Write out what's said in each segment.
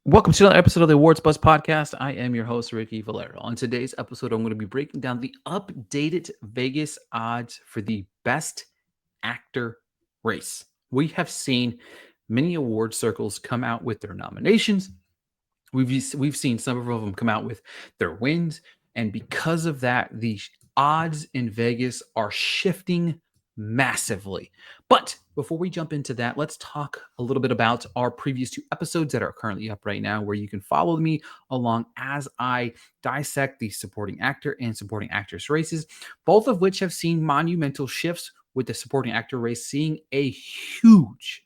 Welcome to another episode of the Awards Buzz Podcast. I am your host, Ricky Valero. On today's episode, I'm going to be breaking down the updated Vegas odds for the Best Actor race. We have seen many award circles come out with their nominations. We've seen some of them come out with their wins, and because of that, the odds in Vegas are shifting massively. But before we jump into that, let's talk a little bit about our previous two episodes that are currently up right now, where you can follow me along as I dissect the supporting actor and supporting actress races, both of which have seen monumental shifts, with the supporting actor race seeing a huge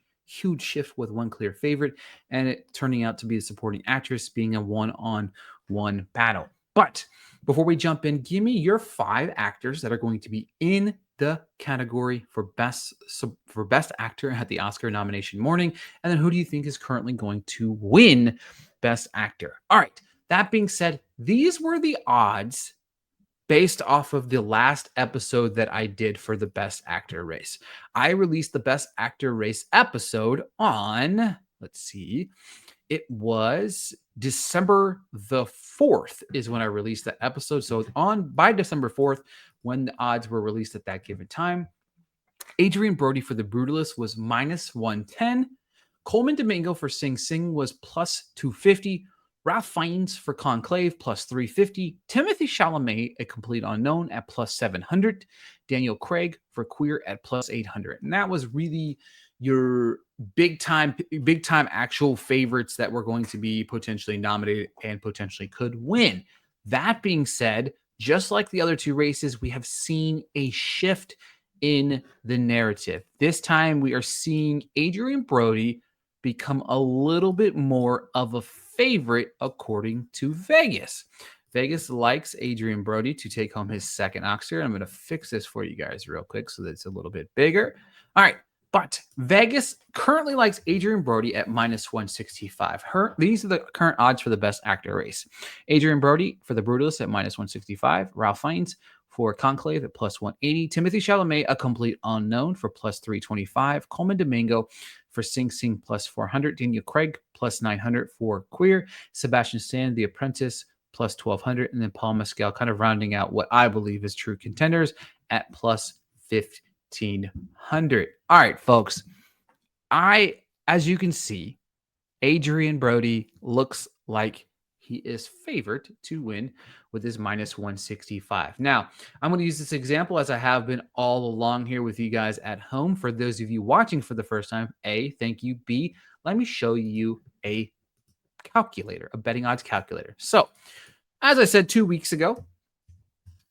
shift with one clear favorite, and it turning out to be the supporting actress being a one-on-one battle. But before we jump in, give me your 5 actors that are going to be in the category for best actor at the Oscar nomination morning, and then who do you think is currently going to win best actor? All right. That being said, these were the odds based off of the last episode that I did for the best actor race. I released the best actor race episode on, let's see, it was December the 4th is when I released that episode. So by December 4th, when the odds were released at that given time, Adrian Brody for The Brutalist was minus 110. Coleman Domingo for Sing Sing was plus 250. Ralph Fiennes for Conclave plus 350. Timothy Chalamet, a complete unknown, at plus 700. Daniel Craig for Queer at plus 800. And that was really your big time actual favorites that were going to be potentially nominated and potentially could win. That being said, just like the other two races, we have seen a shift in the narrative. This time we are seeing Adrian Brody become a little bit more of a favorite according to Vegas. Vegas likes Adrian Brody to take home his second Oscar. I'm going to fix this for you guys real quick so that it's a little bit bigger. All right. But Vegas currently likes Adrian Brody at minus 165. These are the current odds for the best actor race. Adrian Brody for The Brutalist at minus 165. Ralph Fiennes for Conclave at plus 180. Timothy Chalamet, a complete unknown, for plus 325. Coleman Domingo for Sing Sing plus 400. Daniel Craig plus 900 for Queer. Sebastian Stan, The Apprentice, plus 1200. And then Paul Mescal kind of rounding out what I believe is true contenders at plus 1500. All right, folks. As you can see, Adrian Brody looks like he is favored to win with his minus 165. Now, I'm going to use this example as I have been all along here with you guys at home. For those of you watching for the first time, A, thank you. B, let me show you a calculator, a betting odds calculator. So, as I said 2 weeks ago,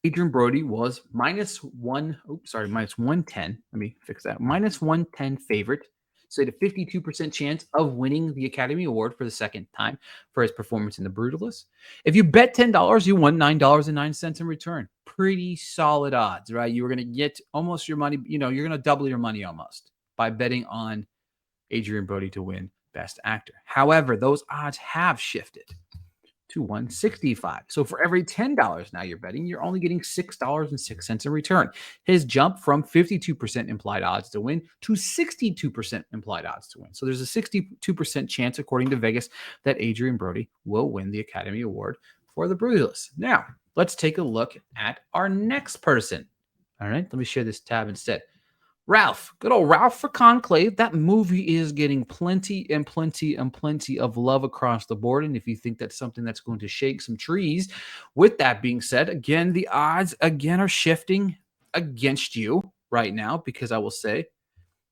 Adrian Brody was minus 110. Let me fix that. Minus 110 favorite. So he had a 52% chance of winning the Academy Award for the second time for his performance in The Brutalist. If you bet $10, you won $9.09 in return. Pretty solid odds, right? You were going to get almost your money. You're going to double your money almost by betting on Adrian Brody to win Best Actor. However, those odds have shifted to 165. So for every $10 now you're betting, you're only getting $6.06 in return. His jump from 52% implied odds to win to 62% implied odds to win. So there's a 62% chance, according to Vegas, that Adrian Brody will win the Academy Award for The Brutalist. Now, let's take a look at our next person. All right, let me share this tab instead. Ralph, good old Ralph for Conclave. That movie is getting plenty of love across the board. And if you think that's something that's going to shake some trees, with that being said, again, the odds again are shifting against you right now, because I will say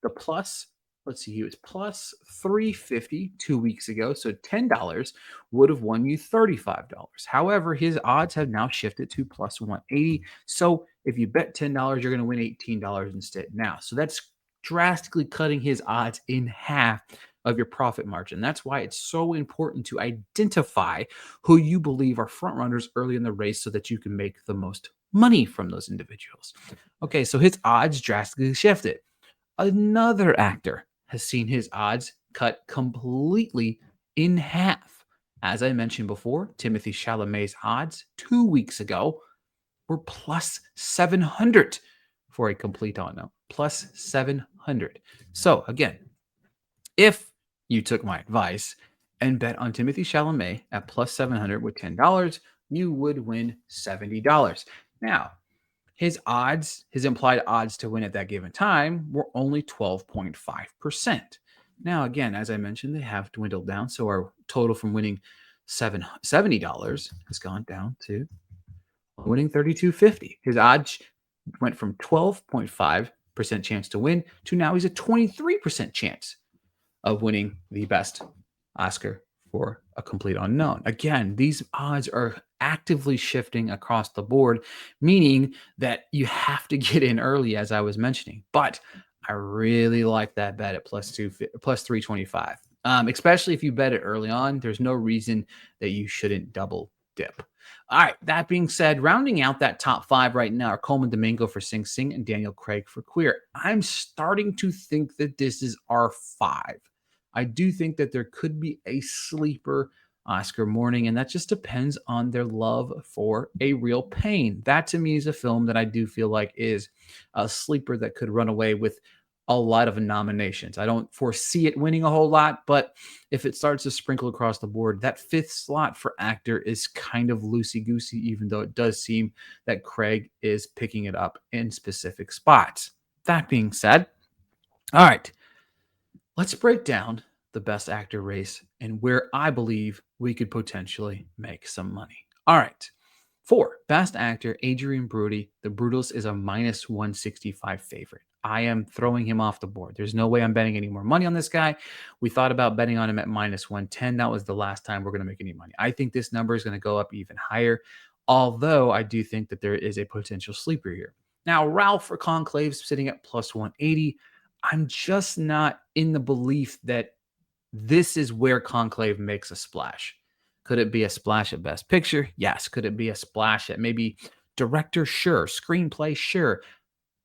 the plus, let's see, he was plus 350 2 weeks ago. So $10 would have won you $35. However, his odds have now shifted to plus 180. So if you bet $10, you're going to win $18 instead now. So that's drastically cutting his odds in half of your profit margin. That's why it's so important to identify who you believe are front runners early in the race so that you can make the most money from those individuals. Okay, so his odds drastically shifted. Another actor has seen his odds cut completely in half. As I mentioned before, Timothy Chalamet's odds 2 weeks ago were plus 700 for a complete unknown. Plus 700. So again, if you took my advice and bet on Timothy Chalamet at plus 700 with $10, you would win $70. Now, his implied odds to win at that given time were only 12.5%. Now, again, as I mentioned, they have dwindled down. So our total from winning $70 has gone down to winning 32.50. His odds went from 12.5% chance to win to now he's a 23% chance of winning the best Oscar for A Complete Unknown. Again, these odds are actively shifting across the board, meaning that you have to get in early, as I was mentioning. But I really like that bet at plus 325. Especially if you bet it early on, there's no reason that you shouldn't double dip. All right. That being said, rounding out that top five right now are Coleman Domingo for Sing Sing and Daniel Craig for Queer. I'm starting to think that this is our five. I do think that there could be a sleeper Oscar morning, and that just depends on their love for A Real Pain. That to me is a film that I do feel like is a sleeper that could run away with a lot of nominations. I don't foresee it winning a whole lot, but if it starts to sprinkle across the board, that fifth slot for actor is kind of loosey goosey, even though it does seem that Craig is picking it up in specific spots. That being said, all right, let's break down the best actor race and where I believe we could potentially make some money. All right. For best actor, Adrian Brody, The Brutalist is a minus 165 favorite. I am throwing him off the board. There's no way I'm betting any more money on this guy. We thought about betting on him at minus 110. That was the last time we're going to make any money. I think this number is going to go up even higher, although I do think that there is a potential sleeper here. Now, Ralph for Conclave sitting at plus 180. I'm just not in the belief that this is where Conclave makes a splash. Could it be a splash at Best Picture? Yes. Could it be a splash at maybe director? Sure. Screenplay? Sure.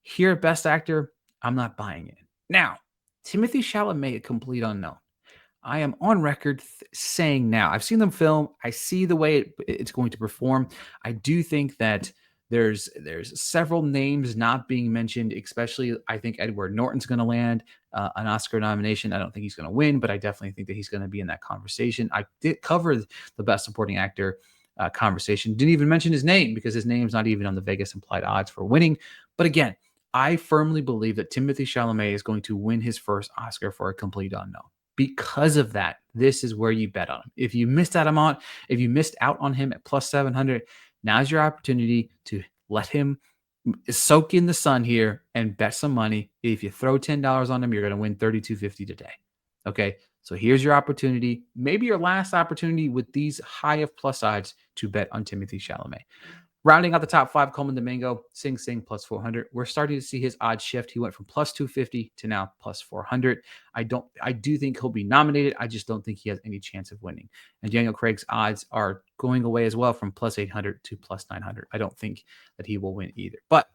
Here at Best Actor, I'm not buying it. Now, Timothy Chalamet, A Complete Unknown. I am on record saying now, I've seen them film. I see the way it's going to perform. I do think that there's several names not being mentioned, especially I think Edward Norton's going to land an Oscar nomination. I don't think he's going to win, but I definitely think that he's going to be in that conversation. I did cover the Best Supporting Actor conversation. Didn't even mention his name because his name's not even on the Vegas implied odds for winning. But again, I firmly believe that Timothy Chalamet is going to win his first Oscar for A Complete Unknown. Because of that, this is where you bet on him. If you missed out on him at plus 700, now's your opportunity to let him soak in the sun here and bet some money. If you throw $10 on him, you're going to win $32.50 today. Okay, so here's your opportunity, maybe your last opportunity with these high of plus odds to bet on Timothy Chalamet. Rounding out the top five, Coleman Domingo, Sing Sing plus 400. We're starting to see his odds shift. He went from plus 250 to now plus 400. I do think he'll be nominated. I just don't think he has any chance of winning. And Daniel Craig's odds are going away as well from plus 800 to plus 900. I don't think that he will win either. But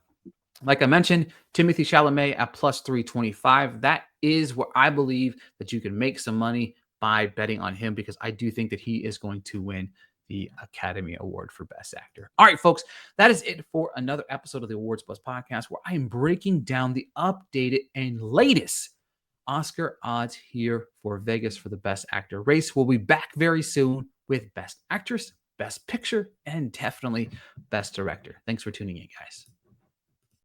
like I mentioned, Timothy Chalamet at plus 325. That is where I believe that you can make some money by betting on him because I do think that he is going to win the Academy Award for Best Actor. All right, folks, that is it for another episode of the Awards Buzz podcast where I am breaking down the updated and latest Oscar odds here for Vegas for the Best Actor race. We'll be back very soon with Best Actress, Best Picture, and definitely Best Director. Thanks for tuning in, guys.